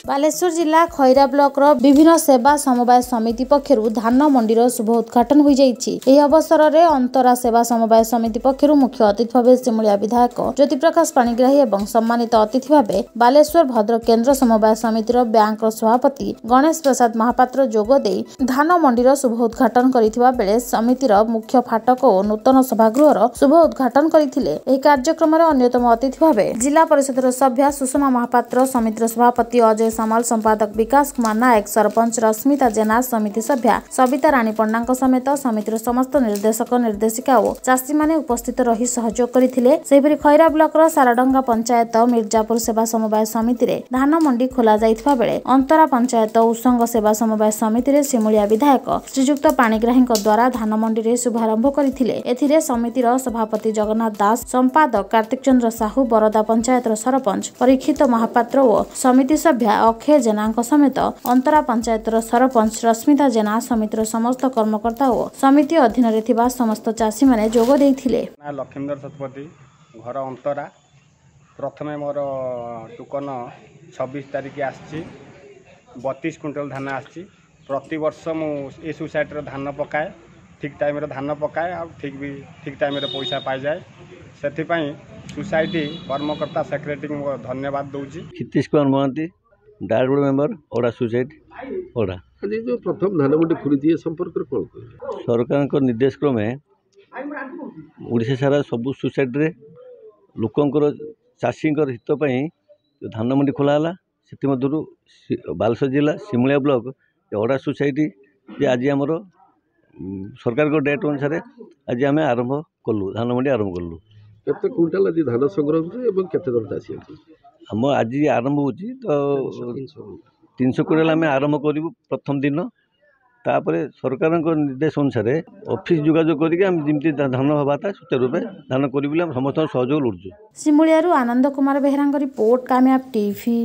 बालेश्वर जिला खैरा ब्लॉक रो विभिन्न सेवा समवाय समिति पक्षरु धान मंडीर शुभ उद्घाटन हो जाइछि। एही अवसर रे अंतरा सेवा समवाय समिति पक्षरु मुख्य अतिथि भावे सिमुलिया विधायक ज्योति प्रकाश पाणिग्राही एवं सम्मानित अतिथि भावे बालेश्वर भद्रक केन्द्र समवाय समिति रो बैंक रो सभापति गणेश प्रसाद महापात्र जोग देई धान मंडीर शुभ उद्घाटन करिथिबा बेले समितिर मुख्य फाटक और नूतन सभागृह रो शुभ उद्घाटन करिथिले। एही कार्यक्रम रे अन्यतम अतिथि भावे जिला परिषद रो सभ्य सुषमा महापात्र समितिर सभापति अजय समाल संपादक विकास कुमार नायक सरपंच रश्मिता जेना समिति सभ्या सविता राणी पंडा समेत समितिर समस्त निर्देशक निर्देशिका और चाषी माने उपस्थित रही सहयोग करथिले। सेहिपरि खैरा ब्लॉक रो साराडंगा पंचायत मिर्जापुर सेवा समवाय समिति रे धान मंडी खोला जाइथिबा बेले अंतरा पंचायत उसंग सेवा समवाय समिति रे सिमुलिया विधायक श्रीजुक्त पाणिग्राही द्वारा धान मंडी रे शुभारंभ करथिले। एथिरे समितिर सभापति जगन्नाथ दास संपादक कार्तिक चंद्र साहू बरदा पंचायत रो सरपंच परीक्षित महापात्र और समिति सभ्या अक्षय जेना समेत अंतरा पंचायत सरपंच रश्मिता जेना समितिर समस्त कर्मकर्ता और समिति अधीन रे थिबा समस्त चाषी माने जोग देइथिले। लक्ष्मीधर शतपथी घर अंतरा प्रथमे मोर टुकन 26 तारिख आछि 32 क्विंटल धान आछि। प्रति वर्ष मु ए सोसाइटी रो धान पकाए ठीक टाइम रे धान पकाए आ ठीक टाइम रे पैसा पाई जाए। सेथि पई सोसाइटी कर्मकर्ता सेक्रेटरी को धन्यवाद दउची। क्षितिश कुमार महांती डायरेक्टर मेंबर ओडा सोसाइटी ओडा जो प्रथम धान मंडी खुली संपर्क सरकार निर्देश क्रमे ओडिशा सारा सबु सोसाइटी रे लोकंकर चाषी हित जो धान मंडी खोला से बालेश्वर जिला सिमुलिया ब्लॉक ओडा सोसाइटी आज आमर सरकार को डेट अनुसार आज आम आरंभ कलु धान मंडी आरंभ कलु। केते क्विंटाल आज धान संग्रह एवं केते जन चाषी अछि आम आज आरंभ होची तो 300 क्विंटाल आम आरंभ करूँ प्रथम दिन। तापरे सरकार निर्देश अनुसार ऑफिस जोगाजोग करके धान हवा सुचारू रूपे धान करूँ समस्त सहयोग लुटु। सिमुलिया आनंद कुमार बेहरा रिपोर्ट कामयाब टीवी।